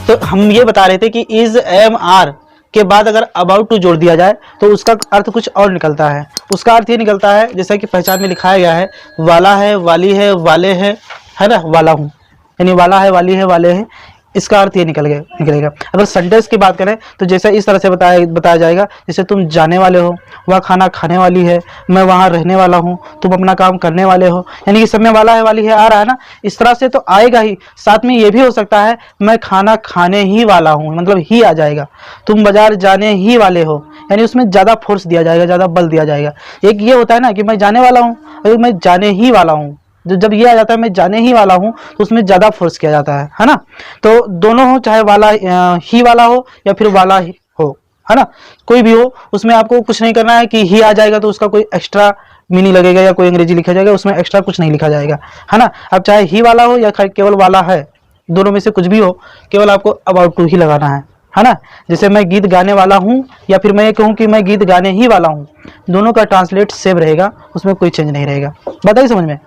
तो हम ये बता रहे थे कि इज एम आर के बाद अगर अबाउट टू जोड़ दिया जाए तो उसका अर्थ कुछ और निकलता है। उसका अर्थ ये निकलता है जैसा कि पहचान में लिखाया गया है, वाला है, वाली है, वाले है ना, वाला हूँ, यानी वाला है, वाली है, वाले हैं, इसका अर्थ ये निकलेगा। अगर सेंटेंस की बात करें तो जैसे इस तरह से बताया जाएगा, जैसे तुम जाने वाले हो, वह खाना खाने वाली है, मैं वहाँ रहने वाला हूँ, तुम अपना काम करने वाले हो, यानी कि सब में वाला है, वाली है आ रहा है ना, इस तरह से तो आएगा ही। साथ में ये भी हो सकता है मैं खाना खाने ही वाला हूँ, मतलब ही आ जाएगा। तुम बाजार जाने ही वाले हो, यानी उसमें ज़्यादा फोर्स दिया जाएगा, ज़्यादा बल दिया जाएगा। एक ये होता है ना कि मैं जाने वाला हूँ, अरे मैं जाने ही वाला हूँ, जब ये आ जाता है मैं जाने ही वाला हूँ तो उसमें ज़्यादा फोर्स किया जाता है ना। तो दोनों हो, चाहे वाला ही वाला हो या फिर वाला ही हो, है ना, कोई भी हो, उसमें आपको कुछ नहीं करना है कि ही आ जाएगा तो उसका कोई एक्स्ट्रा मीनिंग लगेगा या कोई अंग्रेजी लिखा जाएगा, उसमें एक्स्ट्रा कुछ नहीं लिखा जाएगा, है ना। अब चाहे ही वाला हो या केवल वाला है, दोनों में से कुछ भी हो, केवल आपको अबाउट टू ही लगाना है ना। जैसे मैं गीत गाने वाला हूँ या फिर मैं ये कहूँ कि मैं गीत गाने ही वाला हूँ, दोनों का ट्रांसलेट सेम रहेगा, उसमें कोई चेंज नहीं रहेगा। बताइए समझ में।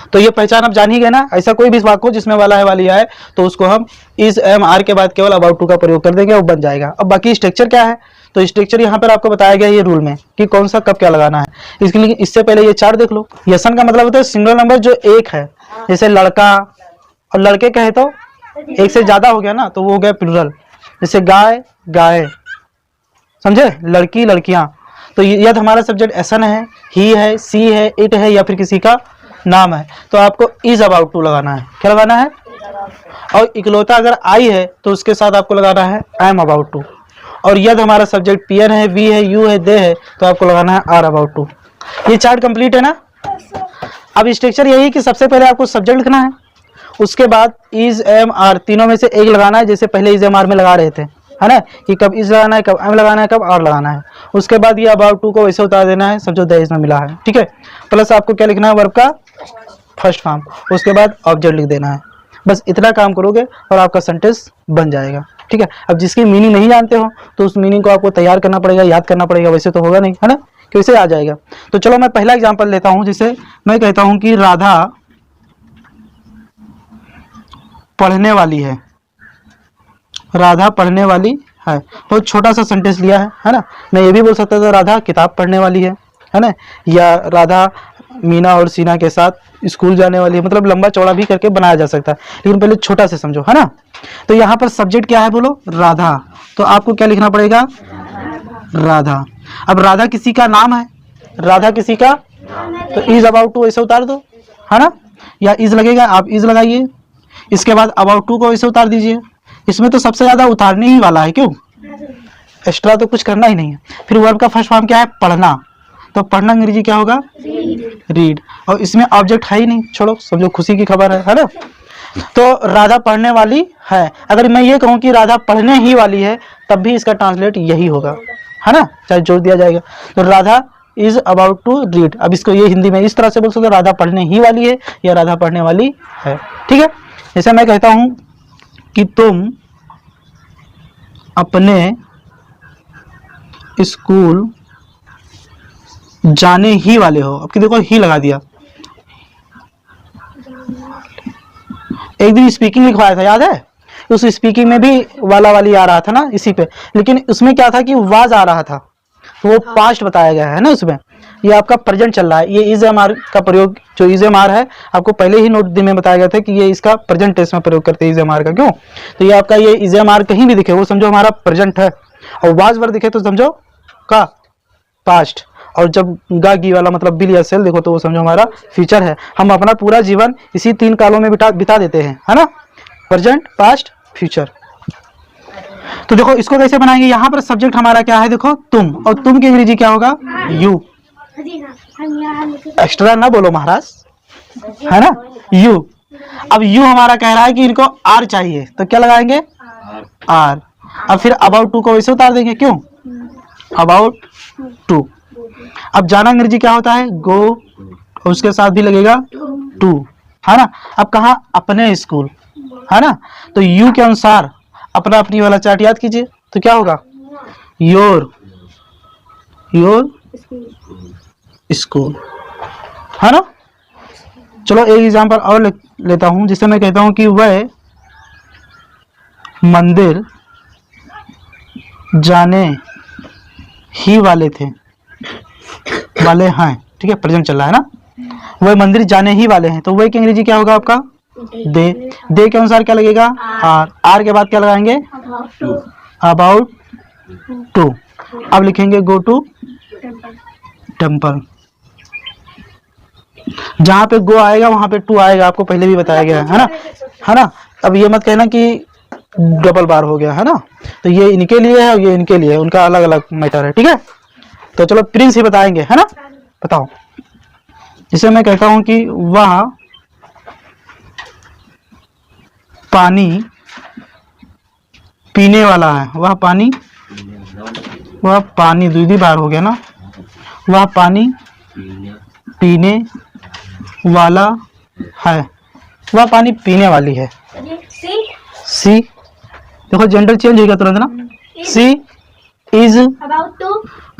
तो ये पहचान आप जान ही गए ना। ऐसा कोई भी वाक्य हो जिसमें वाला है, वाली आए, तो उसको हम इज एम आर के बाद केवल अबाउट टू का प्रयोग कर देंगे, वो बन जाएगा। अब बाकी स्ट्रक्चर क्या है, तो स्ट्रक्चर यहाँ पर आपको बताया गया है ये रूल में कि कौन सा कब क्या लगाना है। इसके लिए इससे पहले ये चार्ट देख लो। यसन का मतलब होता है सिंगल नंबर जो एक है, जैसे लड़का और लड़के कहे तो एक से ज्यादा हो गया ना, तो वो हो गया प्लूरल। जैसे गाय गाय, समझे, लड़की लड़कियां। तो यदि हमारा सब्जेक्ट एसन है, ही है, सी है, इट है या फिर किसी का नाम है, तो आपको इज अबाउट टू लगाना है। क्या लगाना है? और इकलौता अगर आई है तो उसके साथ आपको लगाना है आई एम अबाउट टू। और यदि हमारा सब्जेक्ट पियर है, वी है, यू है, दे है, तो आपको लगाना है आर अबाउट टू। ये चार्ट कंप्लीट है ना। अब स्ट्रक्चर यही कि सबसे पहले आपको सब्जेक्ट लिखना है, उसके बाद इज एम आर तीनों में से एक लगाना है, जैसे पहले इज एम आर में लगा रहे थे, है ना, कि कब इज लगाना है, कब एम लगाना है, कब आर लगाना है। उसके बाद ये अबाउट टू को वैसे उतार देना है, समझो द इज में मिला है, ठीक है। प्लस आपको क्या लिखना है, वर्ब का फर्स्ट फॉर्म, उसके बाद ऑब्जेक्ट लिख देना है। बस इतना काम करोगे और आपका सेंटेंस बन जाएगा, ठीक है। अब जिसकी मीनिंग नहीं जानते हो तो उस मीनिंग को आपको तैयार करना पड़ेगा, याद करना पड़ेगा, वैसे तो होगा नहीं, है ना, कि वैसे आ जाएगा। तो चलो मैं पहला एग्जाम्पल लेता हूँ। जैसे मैं कहता हूँ कि राधा पढ़ने वाली है, राधा पढ़ने वाली है, तो छोटा सा सेंटेंस लिया है ना। मैं ये भी बोल सकता था राधा किताब पढ़ने वाली है ना, या राधा मीना और सीना के साथ स्कूल जाने वाली है, मतलब लंबा चौड़ा भी करके बनाया जा सकता है, लेकिन पहले छोटा से समझो, है ना। तो यहाँ पर सब्जेक्ट क्या है बोलो, राधा, तो आपको क्या लिखना पड़ेगा, राधा। अब राधा किसी का नाम है, राधा किसी का, तो इज अबाउट टू ऐसे उतार दो, है ना, या इज लगेगा, आप इज लगाइए। इसके बाद अबाउट टू को ऐसे उतार दीजिए। इसमें तो सबसे ज्यादा उतारने ही वाला है, क्यों, एक्स्ट्रा तो कुछ करना ही नहीं है। फिर वर्ब का फर्स्ट फॉर्म क्या है, पढ़ना, तो पढ़ना अंग्रेजी क्या होगा, रीड। और इसमें ऑब्जेक्ट है ही नहीं, छोड़ो, समझो खुशी की खबर है ना। तो राधा पढ़ने वाली है, अगर मैं ये कहूँ कि राधा पढ़ने ही वाली है, तब भी इसका ट्रांसलेट यही होगा, है ना, चाहे जोड़ दिया जाएगा। तो Radha is about to read. अब इसको ये हिंदी में इस तरह से बोल सकते हो, राधा पढ़ने ही वाली है या राधा पढ़ने वाली है, ठीक है। जैसे मैं कहता हूं कि तुम अपने स्कूल जाने ही वाले हो, अब कि देखो ही लगा दिया। एक दिन स्पीकिंग लिखवाया था, याद है, उस स्पीकिंग में भी वाला वाली आ रहा था ना इसी पे, लेकिन उसमें क्या था कि वाज आ रहा था, तो वो पास्ट बताया गया है ना उसमें। ये आपका प्रेजेंट चल रहा है। ये इज एम आर का प्रयोग, जो इज एम आर है, आपको पहले ही नोट में बताया गया था कि ये इसका प्रेजेंट टेंस में प्रयोग करते हैं इज एम आर का। क्यों, तो ये आपका ये इज एम आर कहीं भी दिखे वो समझो हमारा प्रेजेंट है, और वाज वर्ड दिखे तो समझो का पास्ट, और जब गा गी वाला मतलब बिल या सेल देखो तो वो समझो हमारा फ्यूचर है। हम अपना पूरा जीवन इसी तीन कालों में बिता देते हैं, है ना, प्रेजेंट, पास्ट, फ्यूचर। तो देखो इसको कैसे बनाएंगे, यहाँ पर सब्जेक्ट हमारा क्या है, देखो तुम, और तुम की अंग्रेजी क्या होगा, यू। एक्स्ट्रा ना बोलो महाराज, है ना, यू। अब यू हमारा कह रहा है कि इनको आर चाहिए, तो क्या लगाएंगे, आर। अब फिर अबाउट टू को वैसे उतार देंगे, क्यों, अबाउट टू। अब जाना अंग्रेजी क्या होता है, गो, और उसके साथ भी लगेगा टू, है ना। अब कहा अपने स्कूल, है ना, तो यू के अनुसार अपना अपनी वाला चार्ट याद कीजिए, तो क्या होगा, योर स्कूल, है ना। चलो एक एग्जांपल और लेता हूं, जिससे मैं कहता हूं कि वह मंदिर जाने ही वाले थे, वाले हैं, ठीक है, प्रेजेंट चल रहा है ना। वह मंदिर जाने ही वाले हैं, तो वह की अंग्रेजी क्या होगा आपका, दे के अनुसार क्या लगेगा, आर के बाद क्या लगाएंगे, अबाउट टू। अब लिखेंगे गो टू टेम्पल। जहां पे गो आएगा वहां पे टू आएगा, आपको पहले भी बताया गया है ना। अब ये मत कहना कि डबल बार हो गया, है ना। तो ये इनके लिए है और ये इनके लिए है, उनका अलग अलग मैटर है, ठीक है। तो चलो प्रिंस ही बताएंगे, है ना। बताओ, जिसे मैं कहता हूं कि वह पानी पीने वाला है, वह पानी दूसरी बार हो गया ना, वह पानी पीने वाला है, वह पानी पीने वाली है। सी देखो जेंडर चेंज होगा तुरंत ना। She is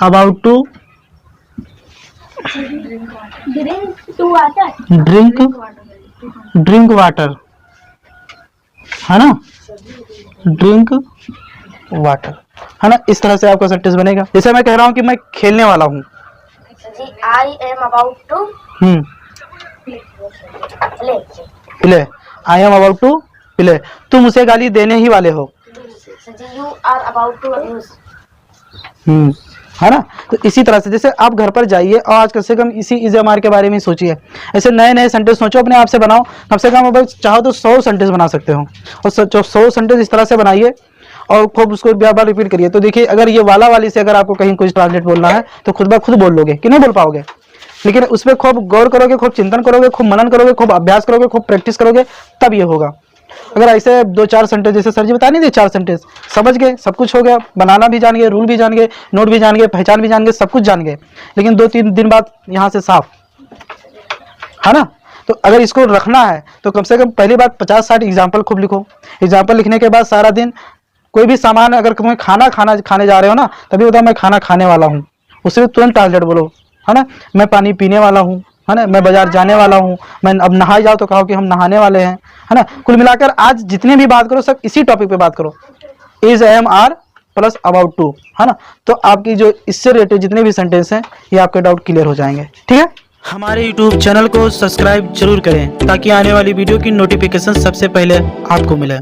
about to drink water, है ना, ड्रिंक वाटर, है ना। इस तरह से आपका सेंटेंस बनेगा। जैसे मैं कह रहा हूँ कि मैं खेलने वाला हूँ, I am about to play, I am about to play. तुम उसे गाली देने ही वाले हो, you are about to abuse। है ना। तो इसी तरह से जैसे आप घर पर जाइए और आज कम से कम इसी इज़-एम-आर के बारे में सोचिए, ऐसे नए नए सेंटेंस सोचो, अपने आप से बनाओ। कम से कम अगर चाहो तो 100 सेंटेंस बना सकते हो, और 100 सेंटेंस इस तरह से बनाइए और खूब उसको बार बार रिपीट करिए। तो देखिए, अगर ये वाला वाली से अगर आपको कहीं कुछ ट्रांसलेट बोलना है तो खुद ब खुद बोल लोगे कि नहीं बोल पाओगे, लेकिन उस पर खूब गौर करोगे, खूब चिंतन करोगे, खूब मनन करोगे, खूब अभ्यास करोगे, खूब प्रैक्टिस करोगे, तब ये होगा। अगर ऐसे 2-4 सेंटेंस, जैसे सर जी बता नहीं थे 4 सेंटेंस, समझ गए, सब कुछ हो गया, बनाना भी जान गए, रूल भी जान गए, नोट भी जान गए, पहचान भी जान गए, सब कुछ जान गए, लेकिन 2-3 दिन बाद यहाँ से साफ, है ना। तो अगर इसको रखना है तो कम से कम पहली बात 50-60 एग्जाम्पल खूब लिखो। एग्जाम्पल लिखने के बाद सारा दिन कोई भी सामान, अगर तुम्हें खाने जा रहे हो ना, तभी बताओ मैं खाना खाने वाला हूँ, उससे भी तुरंत ट्रांसलेट बोलो, है ना। मैं पानी पीने वाला हूँ, है ना। मैं बाजार जाने वाला हूँ, मैं अब नहाए जाओ तो कहो कि हम नहाने वाले हैं, है ना। कुल मिलाकर आज जितने भी बात करो सब इसी टॉपिक पे बात करो, is am are plus about to, है ना। तो आपकी जो इससे रिलेटेड जितने भी सेंटेंस हैं ये आपके डाउट क्लियर हो जाएंगे, ठीक है। हमारे YouTube चैनल को सब्सक्राइब जरूर करें ताकि आने वाली वीडियो की नोटिफिकेशन सबसे पहले आपको मिले।